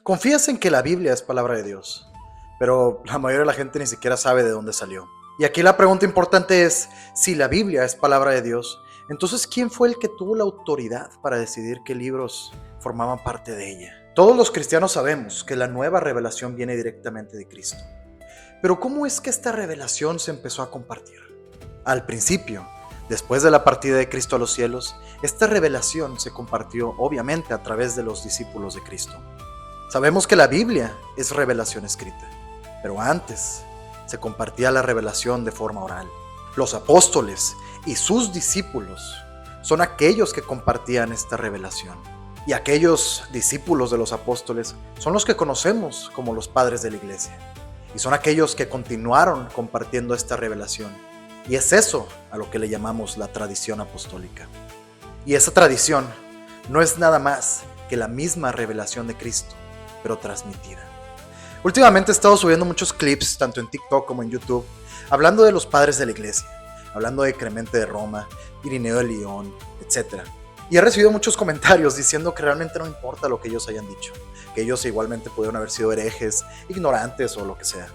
Confías en que la Biblia es palabra de Dios, pero la mayoría de la gente ni siquiera sabe de dónde salió. Y aquí la pregunta importante es, si la Biblia es palabra de Dios, entonces ¿quién fue el que tuvo la autoridad para decidir qué libros formaban parte de ella? Todos los cristianos sabemos que la nueva revelación viene directamente de Cristo. Pero ¿cómo es que esta revelación se empezó a compartir? Al principio, después de la partida de Cristo a los cielos, esta revelación se compartió obviamente a través de los discípulos de Cristo. Sabemos que la Biblia es revelación escrita, pero antes se compartía la revelación de forma oral. Los apóstoles y sus discípulos son aquellos que compartían esta revelación. Y aquellos discípulos de los apóstoles son los que conocemos como los padres de la iglesia. Y son aquellos que continuaron compartiendo esta revelación. Y es eso a lo que le llamamos la tradición apostólica. Y esa tradición no es nada más que la misma revelación de Cristo, pero transmitida. Últimamente he estado subiendo muchos clips, tanto en TikTok como en YouTube, hablando de los padres de la iglesia, hablando de Clemente de Roma, Irineo de Lyon, etc. Y he recibido muchos comentarios diciendo que realmente no importa lo que ellos hayan dicho, que ellos igualmente pudieron haber sido herejes, ignorantes o lo que sea.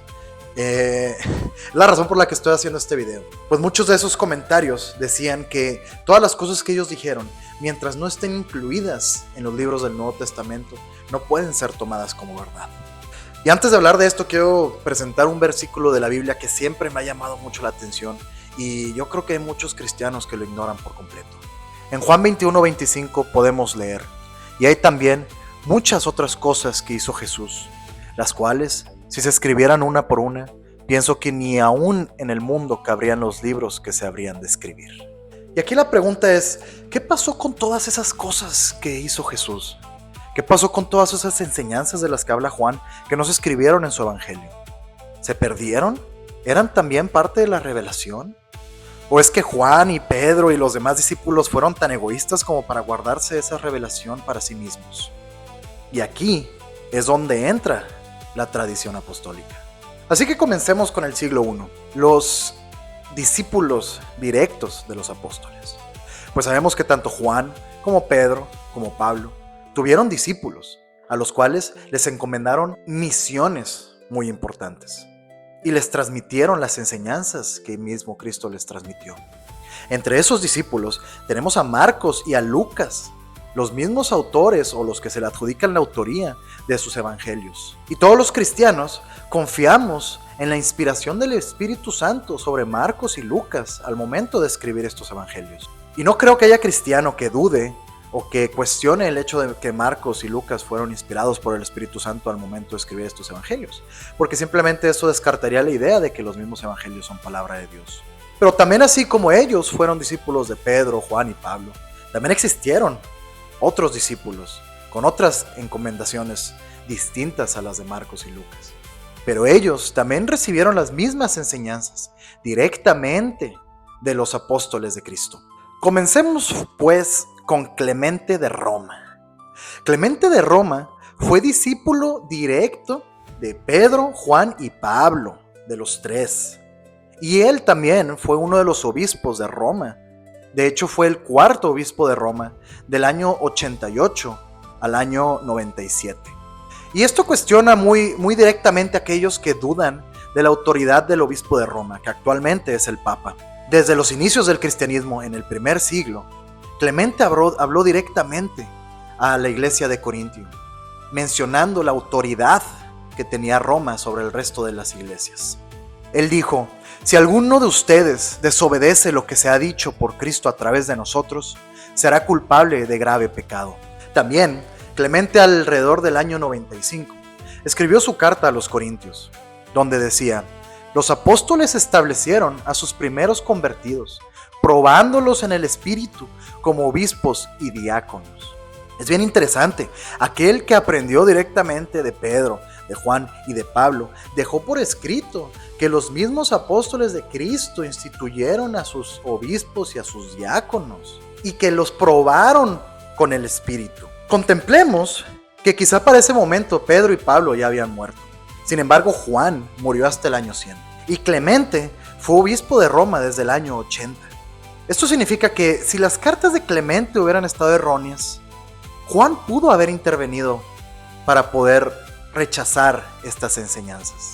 La razón por la que estoy haciendo este video, pues muchos de esos comentarios decían que todas las cosas que ellos dijeron, mientras no estén incluidas en los libros del Nuevo Testamento, no pueden ser tomadas como verdad. Y antes de hablar de esto, quiero presentar un versículo de la Biblia que siempre me ha llamado mucho la atención, y yo creo que hay muchos cristianos que lo ignoran por completo. En Juan 21:25 podemos leer: y hay también muchas otras cosas que hizo Jesús, las cuales, si se escribieran una por una, pienso que ni aún en el mundo cabrían los libros que se habrían de escribir. Y aquí la pregunta es, ¿qué pasó con todas esas cosas que hizo Jesús? ¿Qué pasó con todas esas enseñanzas de las que habla Juan que no se escribieron en su evangelio? ¿Se perdieron? ¿Eran también parte de la revelación? ¿O es que Juan y Pedro y los demás discípulos fueron tan egoístas como para guardarse esa revelación para sí mismos? Y aquí es donde entra la tradición apostólica. Así que comencemos con el siglo I, los discípulos directos de los apóstoles. Pues sabemos que tanto Juan como Pedro como Pablo tuvieron discípulos a los cuales les encomendaron misiones muy importantes y les transmitieron las enseñanzas que mismo Cristo les transmitió. Entre esos discípulos tenemos a Marcos y a Lucas, los mismos autores o los que se le adjudican la autoría de sus evangelios. Y todos los cristianos confiamos en la inspiración del Espíritu Santo sobre Marcos y Lucas al momento de escribir estos evangelios. Y no creo que haya cristiano que dude o que cuestione el hecho de que Marcos y Lucas fueron inspirados por el Espíritu Santo al momento de escribir estos evangelios, porque simplemente eso descartaría la idea de que los mismos evangelios son palabra de Dios. Pero también, así como ellos fueron discípulos de Pedro, Juan y Pablo, también existieron otros discípulos con otras encomendaciones distintas a las de Marcos y Lucas. Pero ellos también recibieron las mismas enseñanzas directamente de los apóstoles de Cristo. Comencemos pues con Clemente de Roma. Clemente de Roma fue discípulo directo de Pedro, Juan y Pablo, de los tres. Y él también fue uno de los obispos de Roma. De hecho, fue el cuarto obispo de Roma, del año 88 al año 97. Y esto cuestiona muy directamente a aquellos que dudan de la autoridad del obispo de Roma, que actualmente es el Papa. Desde los inicios del cristianismo en el primer siglo, Clemente habló directamente a la iglesia de Corintio, mencionando la autoridad que tenía Roma sobre el resto de las iglesias. Él dijo: si alguno de ustedes desobedece lo que se ha dicho por Cristo a través de nosotros, será culpable de grave pecado. También, Clemente, alrededor del año 95, escribió su carta a los Corintios, donde decía: los apóstoles establecieron a sus primeros convertidos, probándolos en el Espíritu como obispos y diáconos. Es bien interesante, aquel que aprendió directamente de Pedro, de Juan y de Pablo, dejó por escrito que los mismos apóstoles de Cristo instituyeron a sus obispos y a sus diáconos, y que los probaron con el Espíritu. Contemplemos que quizá para ese momento Pedro y Pablo ya habían muerto. Sin embargo, Juan murió hasta el año 100, y Clemente fue obispo de Roma desde el año 80. Esto significa que si las cartas de Clemente hubieran estado erróneas, Juan pudo haber intervenido para poder rechazar estas enseñanzas.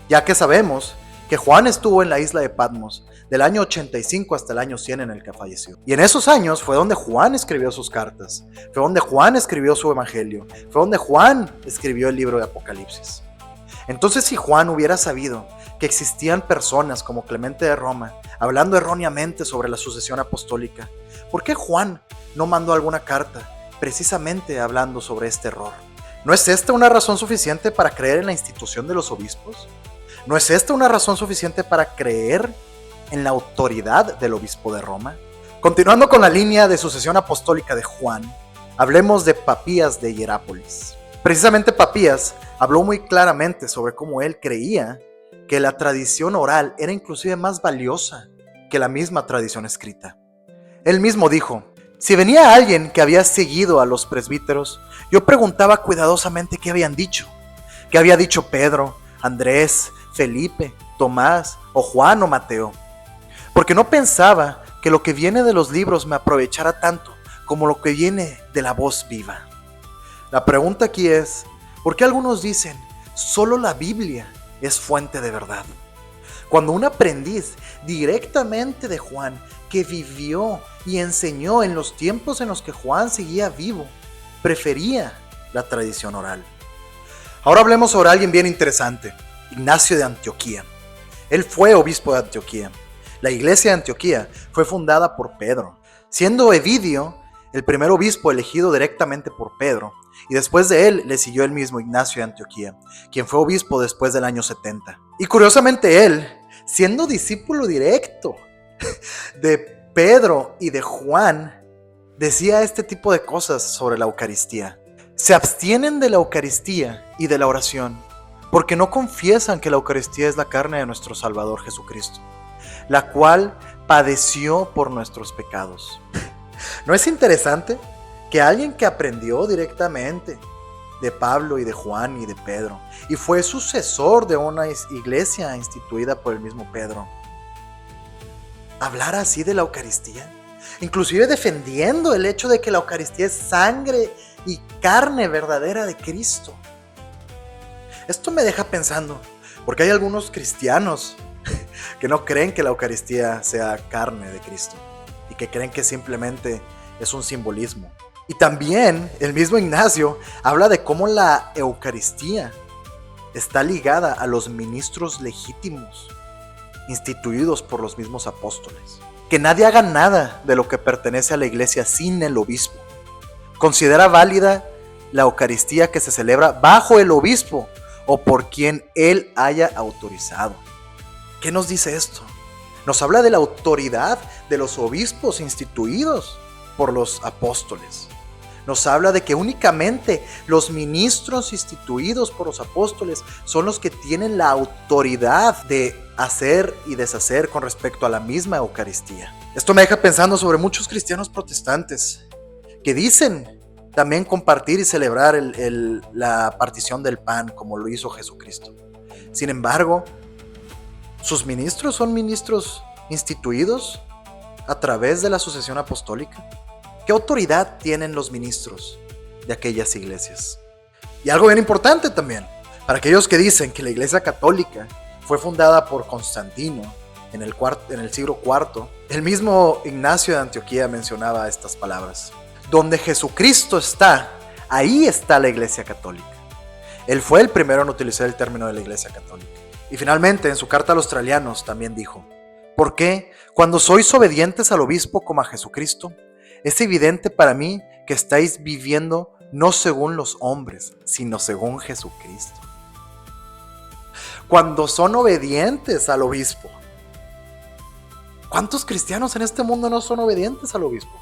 Ya que sabemos que Juan estuvo en la isla de Patmos del año 85 hasta el año 100 en el que falleció. Y en esos años fue donde Juan escribió sus cartas, fue donde Juan escribió su evangelio, fue donde Juan escribió el libro de Apocalipsis. Entonces, si Juan hubiera sabido que existían personas como Clemente de Roma hablando erróneamente sobre la sucesión apostólica, ¿por qué Juan no mandó alguna carta precisamente hablando sobre este error? ¿No es esta una razón suficiente para creer en la institución de los obispos? ¿No es esta una razón suficiente para creer en la autoridad del obispo de Roma? Continuando con la línea de sucesión apostólica de Juan, hablemos de Papías de Hierápolis. Precisamente Papías habló muy claramente sobre cómo él creía que la tradición oral era inclusive más valiosa que la misma tradición escrita. Él mismo dijo: si venía alguien que había seguido a los presbíteros, yo preguntaba cuidadosamente qué habían dicho. ¿Qué había dicho Pedro, Andrés, Felipe, Tomás o Juan o Mateo? Porque no pensaba que lo que viene de los libros me aprovechara tanto como lo que viene de la voz viva. La pregunta aquí es, ¿por qué algunos dicen solo la Biblia es fuente de verdad? Cuando un aprendiz directamente de Juan, que vivió y enseñó en los tiempos en los que Juan seguía vivo, prefería la tradición oral. Ahora hablemos sobre alguien bien interesante, Ignacio de Antioquía. Él fue obispo de Antioquía. La iglesia de Antioquía fue fundada por Pedro, siendo Evidio el primer obispo elegido directamente por Pedro, y después de él le siguió el mismo Ignacio de Antioquía, quien fue obispo después del año 70. Y curiosamente él, siendo discípulo directo de Pedro y de Juan, decía este tipo de cosas sobre la Eucaristía. Se abstienen de la Eucaristía y de la oración, porque no confiesan que la Eucaristía es la carne de nuestro Salvador Jesucristo, la cual padeció por nuestros pecados. ¿No es interesante que alguien que aprendió directamente de Pablo y de Juan y de Pedro, y fue sucesor de una iglesia instituida por el mismo Pedro, hablara así de la Eucaristía? Inclusive defendiendo el hecho de que la Eucaristía es sangre y carne verdadera de Cristo. Esto me deja pensando, porque hay algunos cristianos que no creen que la Eucaristía sea carne de Cristo y que creen que simplemente es un simbolismo. Y también el mismo Ignacio habla de cómo la Eucaristía está ligada a los ministros legítimos instituidos por los mismos apóstoles. Que nadie haga nada de lo que pertenece a la iglesia sin el obispo. Considera válida la Eucaristía que se celebra bajo el obispo o por quien él haya autorizado. ¿Qué nos dice esto? Nos habla de la autoridad de los obispos instituidos por los apóstoles. Nos habla de que únicamente los ministros instituidos por los apóstoles son los que tienen la autoridad de hacer y deshacer con respecto a la misma Eucaristía. Esto me deja pensando sobre muchos cristianos protestantes que dicen también compartir y celebrar la partición del pan como lo hizo Jesucristo. Sin embargo, sus ministros son ministros instituidos a través de la sucesión apostólica. ¿Qué autoridad tienen los ministros de aquellas iglesias? Y algo bien importante también, para aquellos que dicen que la iglesia católica fue fundada por Constantino en el siglo IV, el mismo Ignacio de Antioquía mencionaba estas palabras: donde Jesucristo está, ahí está la iglesia católica. Él fue el primero en utilizar el término de la iglesia católica. Y finalmente, en su carta a los Traianos también dijo: ¿por qué, cuando sois obedientes al obispo como a Jesucristo, es evidente para mí que estáis viviendo no según los hombres, sino según Jesucristo? Cuando son obedientes al obispo. ¿Cuántos cristianos en este mundo no son obedientes al obispo?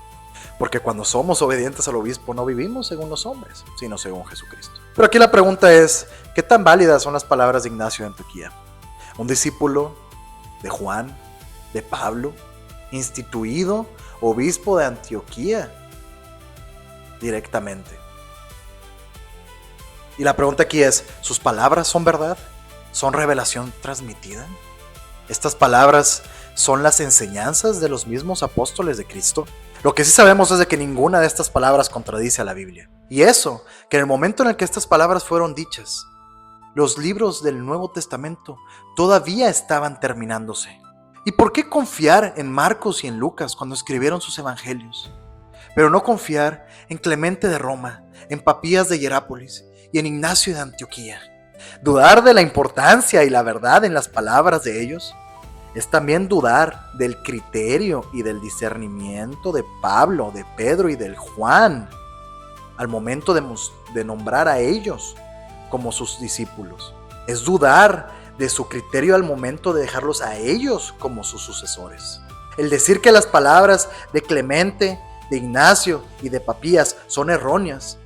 Porque cuando somos obedientes al obispo no vivimos según los hombres, sino según Jesucristo. Pero aquí la pregunta es, ¿qué tan válidas son las palabras de Ignacio de Antioquía? Un discípulo de Juan, de Pablo, instituido obispo de Antioquía directamente. Y la pregunta aquí es, ¿sus palabras son verdad? ¿Son revelación transmitida? ¿Estas palabras son las enseñanzas de los mismos apóstoles de Cristo? Lo que sí sabemos es de que ninguna de estas palabras contradice a la Biblia. Y eso, que en el momento en el que estas palabras fueron dichas, los libros del Nuevo Testamento todavía estaban terminándose. ¿Y por qué confiar en Marcos y en Lucas cuando escribieron sus evangelios? Pero no confiar en Clemente de Roma, en Papías de Hierápolis y en Ignacio de Antioquía. Dudar de la importancia y la verdad en las palabras de ellos es también dudar del criterio y del discernimiento de Pablo, de Pedro y del Juan al momento de nombrar a ellos como sus discípulos. Es dudar de su criterio al momento de dejarlos a ellos como sus sucesores. El decir que las palabras de Clemente, de Ignacio y de Papías son erróneas,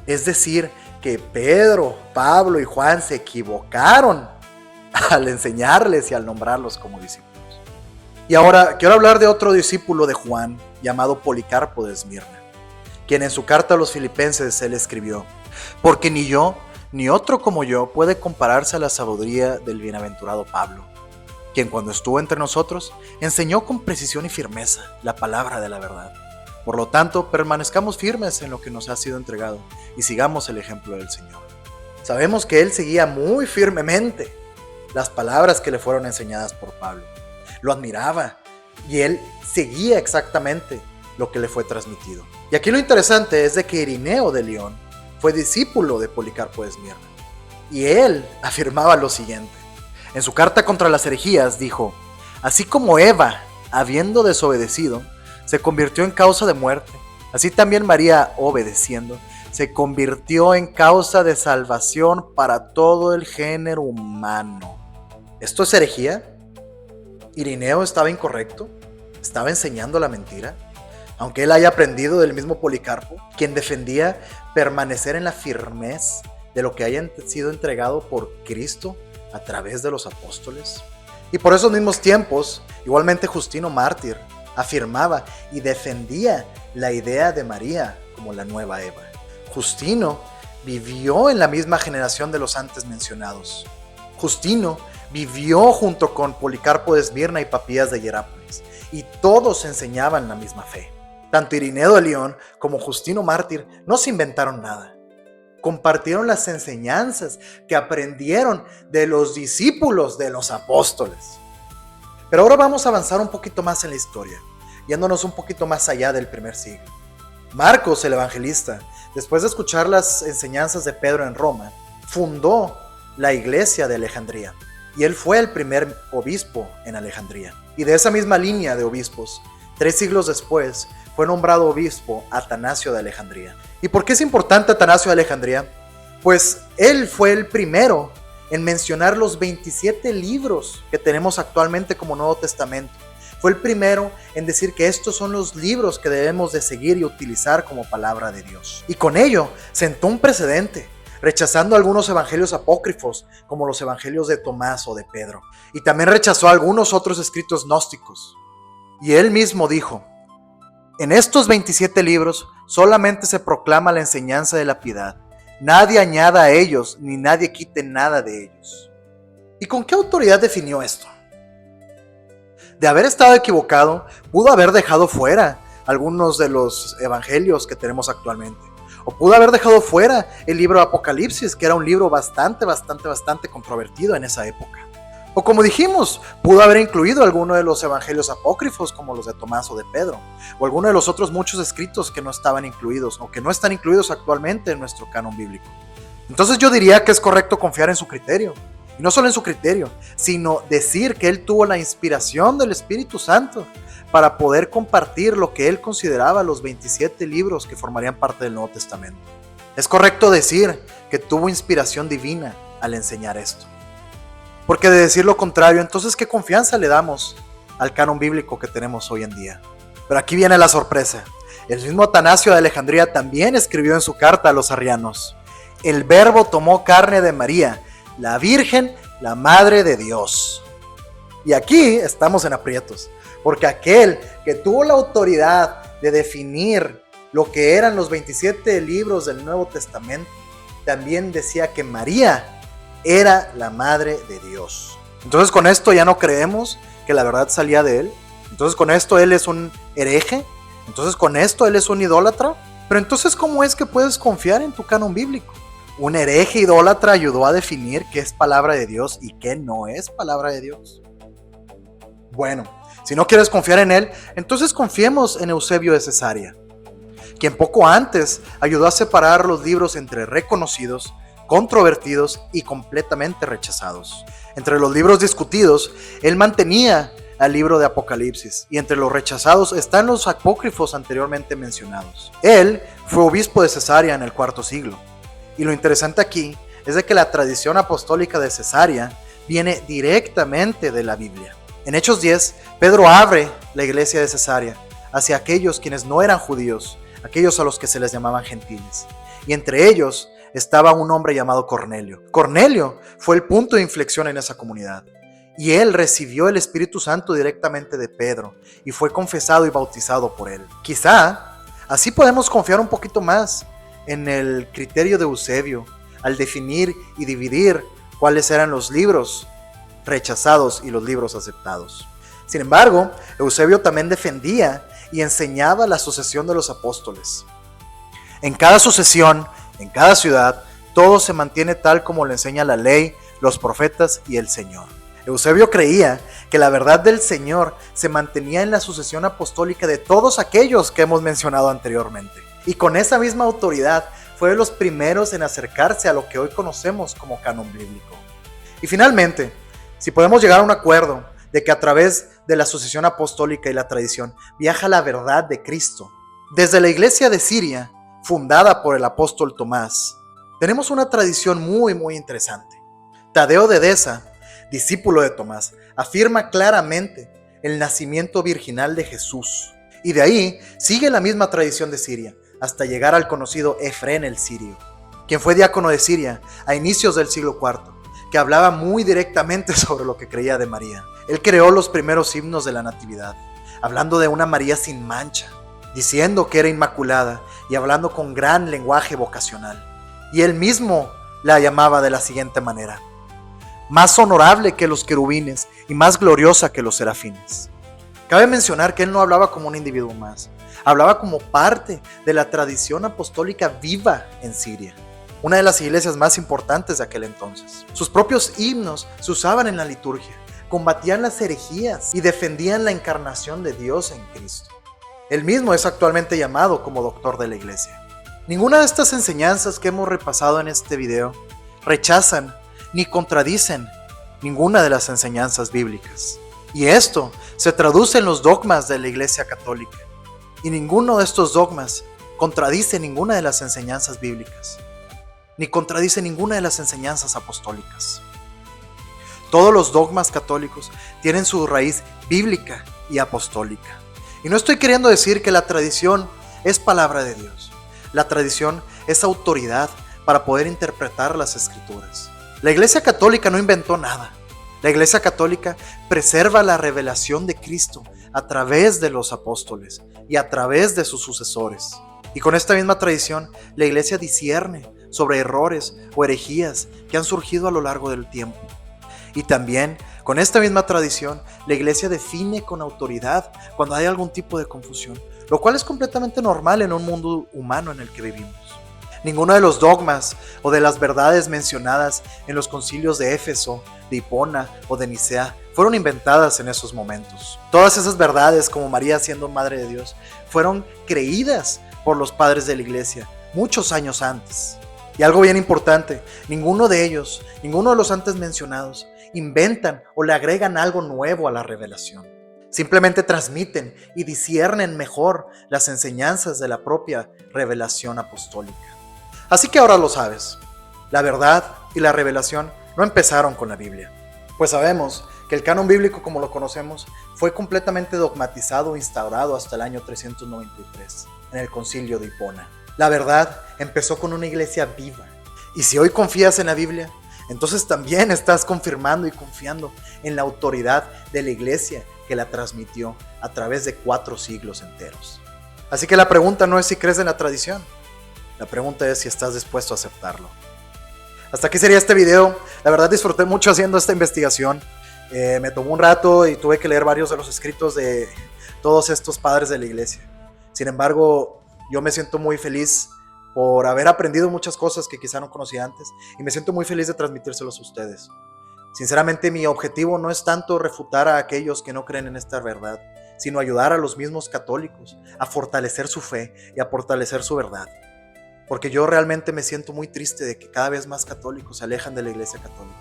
es decir, que Pedro, Pablo y Juan se equivocaron al enseñarles y al nombrarlos como discípulos. Y ahora quiero hablar de otro discípulo de Juan llamado Policarpo de Esmirna, quien en su carta a los filipenses él escribió: porque ni yo ni otro como yo puede compararse a la sabiduría del bienaventurado Pablo, quien cuando estuvo entre nosotros enseñó con precisión y firmeza la palabra de la verdad. Por lo tanto, permanezcamos firmes en lo que nos ha sido entregado y sigamos el ejemplo del Señor. Sabemos que él seguía muy firmemente las palabras que le fueron enseñadas por Pablo. Lo admiraba y él seguía exactamente lo que le fue transmitido. Y aquí lo interesante es de que Irineo de León fue discípulo de Policarpo de Esmirna. Y él afirmaba lo siguiente. En su carta contra las herejías dijo: así como Eva, habiendo desobedecido, se convirtió en causa de muerte, así también María, obedeciendo, se convirtió en causa de salvación para todo el género humano. ¿Esto es herejía? ¿Irineo estaba incorrecto? ¿Estaba enseñando la mentira? Aunque él haya aprendido del mismo Policarpo, quien defendía permanecer en la firmeza de lo que haya sido entregado por Cristo a través de los apóstoles. Y por esos mismos tiempos, igualmente Justino Mártir afirmaba y defendía la idea de María como la nueva Eva. Justino vivió en la misma generación de los antes mencionados. Justino vivió junto con Policarpo de Esmirna y Papías de Hierápolis, y todos enseñaban la misma fe. Tanto Irineo de León como Justino Mártir no se inventaron nada. Compartieron las enseñanzas que aprendieron de los discípulos de los apóstoles. Pero ahora vamos a avanzar un poquito más en la historia, yéndonos un poquito más allá del primer siglo. Marcos, el evangelista, después de escuchar las enseñanzas de Pedro en Roma, fundó la iglesia de Alejandría. Y él fue el primer obispo en Alejandría. Y de esa misma línea de obispos, 3 siglos después, fue nombrado obispo Atanasio de Alejandría. ¿Y por qué es importante Atanasio de Alejandría? Pues él fue el primero en mencionar los 27 libros que tenemos actualmente como Nuevo Testamento. Fue el primero en decir que estos son los libros que debemos de seguir y utilizar como palabra de Dios. Y con ello sentó un precedente, rechazando algunos evangelios apócrifos, como los evangelios de Tomás o de Pedro. Y también rechazó algunos otros escritos gnósticos. Y él mismo dijo: en estos 27 libros solamente se proclama la enseñanza de la piedad. Nadie añada a ellos, ni nadie quite nada de ellos. ¿Y con qué autoridad definió esto? De haber estado equivocado, pudo haber dejado fuera algunos de los evangelios que tenemos actualmente. O pudo haber dejado fuera el libro de Apocalipsis, que era un libro bastante controvertido en esa época. O como dijimos, pudo haber incluido alguno de los evangelios apócrifos, como los de Tomás o de Pedro, o alguno de los otros muchos escritos que no estaban incluidos, o que no están incluidos actualmente en nuestro canon bíblico. Entonces yo diría que es correcto confiar en su criterio. Y no solo en su criterio, sino decir que él tuvo la inspiración del Espíritu Santo para poder compartir lo que él consideraba los 27 libros que formarían parte del Nuevo Testamento. Es correcto decir que tuvo inspiración divina al enseñar esto. Porque de decir lo contrario, entonces ¿qué confianza le damos al canon bíblico que tenemos hoy en día? Pero aquí viene la sorpresa. El mismo Atanasio de Alejandría también escribió en su carta a los arrianos: el Verbo tomó carne de María, la Virgen, la Madre de Dios. Y aquí estamos en aprietos, porque aquel que tuvo la autoridad de definir lo que eran los 27 libros del Nuevo Testamento, también decía que María era la Madre de Dios. Entonces con esto ya no creemos que la verdad salía de él. Entonces con esto él es un hereje. Entonces con esto él es un idólatra. Pero entonces, ¿cómo es que puedes confiar en tu canon bíblico? Un hereje idólatra ayudó a definir qué es palabra de Dios y qué no es palabra de Dios. Bueno, si no quieres confiar en él, entonces confiemos en Eusebio de Cesarea, quien poco antes ayudó a separar los libros entre reconocidos, controvertidos y completamente rechazados. Entre los libros discutidos, él mantenía al libro de Apocalipsis, y entre los rechazados están los apócrifos anteriormente mencionados. Él fue obispo de Cesarea en el IV siglo, y lo interesante aquí es de que la tradición apostólica de Cesarea viene directamente de la Biblia. En Hechos 10, Pedro abre la iglesia de Cesarea hacia aquellos quienes no eran judíos, aquellos a los que se les llamaban gentiles, y entre ellos estaba un hombre llamado Cornelio. Cornelio fue el punto de inflexión en esa comunidad, y él recibió el Espíritu Santo directamente de Pedro y fue confesado y bautizado por él. Quizá así podemos confiar un poquito más en el criterio de Eusebio al definir y dividir cuáles eran los libros rechazados y los libros aceptados. Sin embargo, Eusebio también defendía y enseñaba la sucesión de los apóstoles. En cada sucesión, en cada ciudad, todo se mantiene tal como lo enseña la ley, los profetas y el Señor. Eusebio creía que la verdad del Señor se mantenía en la sucesión apostólica de todos aquellos que hemos mencionado anteriormente. Y con esa misma autoridad fue de los primeros en acercarse a lo que hoy conocemos como canon bíblico. Y finalmente, si podemos llegar a un acuerdo de que a través de la sucesión apostólica y la tradición viaja la verdad de Cristo, desde la iglesia de Siria, fundada por el apóstol Tomás, tenemos una tradición muy interesante. Tadeo de Edesa, discípulo de Tomás, afirma claramente el nacimiento virginal de Jesús. Y de ahí sigue la misma tradición de Siria, hasta llegar al conocido Efrén el Sirio, quien fue diácono de Siria a inicios del siglo IV, que hablaba muy directamente sobre lo que creía de María. Él creó los primeros himnos de la Natividad, hablando de una María sin mancha, diciendo que era inmaculada y hablando con gran lenguaje vocacional. Y él mismo la llamaba de la siguiente manera: más honorable que los querubines y más gloriosa que los serafines. Cabe mencionar que él no hablaba como un individuo más, hablaba como parte de la tradición apostólica viva en Siria, una de las iglesias más importantes de aquel entonces. Sus propios himnos se usaban en la liturgia, combatían las herejías y defendían la encarnación de Dios en Cristo. Él mismo es actualmente llamado como doctor de la iglesia. Ninguna de estas enseñanzas que hemos repasado en este video rechazan ni contradicen ninguna de las enseñanzas bíblicas. Y esto se traduce en los dogmas de la Iglesia Católica. Y ninguno de estos dogmas contradice ninguna de las enseñanzas bíblicas, ni contradice ninguna de las enseñanzas apostólicas. Todos los dogmas católicos tienen su raíz bíblica y apostólica. Y no estoy queriendo decir que la tradición es palabra de Dios. La tradición es autoridad para poder interpretar las Escrituras. La Iglesia Católica no inventó nada. La Iglesia Católica preserva la revelación de Cristo a través de los apóstoles y a través de sus sucesores. Y con esta misma tradición, la Iglesia discierne sobre errores o herejías que han surgido a lo largo del tiempo. Y también, con esta misma tradición, la Iglesia define con autoridad cuando hay algún tipo de confusión, lo cual es completamente normal en un mundo humano en el que vivimos. Ninguno de los dogmas o de las verdades mencionadas en los concilios de Éfeso, de Hipona o de Nicea fueron inventadas en esos momentos. Todas esas verdades, como María siendo Madre de Dios, fueron creídas por los padres de la Iglesia muchos años antes. Y algo bien importante, ninguno de ellos, ninguno de los antes mencionados, inventan o le agregan algo nuevo a la revelación. Simplemente transmiten y disciernen mejor las enseñanzas de la propia revelación apostólica. Así que ahora lo sabes, la verdad y la revelación no empezaron con la Biblia, pues sabemos que el canon bíblico como lo conocemos fue completamente dogmatizado e instaurado hasta el año 393 en el concilio de Hipona. La verdad empezó con una iglesia viva, y si hoy confías en la Biblia, entonces también estás confirmando y confiando en la autoridad de la iglesia que la transmitió a través de 4 siglos enteros. Así que la pregunta no es si crees en la tradición, la pregunta es si estás dispuesto a aceptarlo. Hasta aquí sería este video. La verdad disfruté mucho haciendo esta investigación. Me tomó un rato y tuve que leer varios de los escritos de todos estos padres de la iglesia. Sin embargo, Yo me siento muy feliz por haber aprendido muchas cosas que quizá no conocía antes y me siento muy feliz de transmitírselos a ustedes. Sinceramente, mi objetivo no es tanto refutar a aquellos que no creen en esta verdad, sino ayudar a los mismos católicos a fortalecer su fe y a fortalecer su verdad. Porque yo realmente me siento muy triste de que cada vez más católicos se alejan de la Iglesia Católica.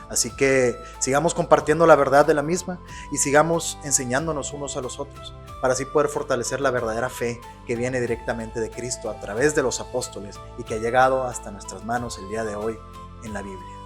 Así que sigamos compartiendo la verdad de la misma y sigamos enseñándonos unos a los otros para así poder fortalecer la verdadera fe que viene directamente de Cristo a través de los apóstoles y que ha llegado hasta nuestras manos el día de hoy en la Biblia.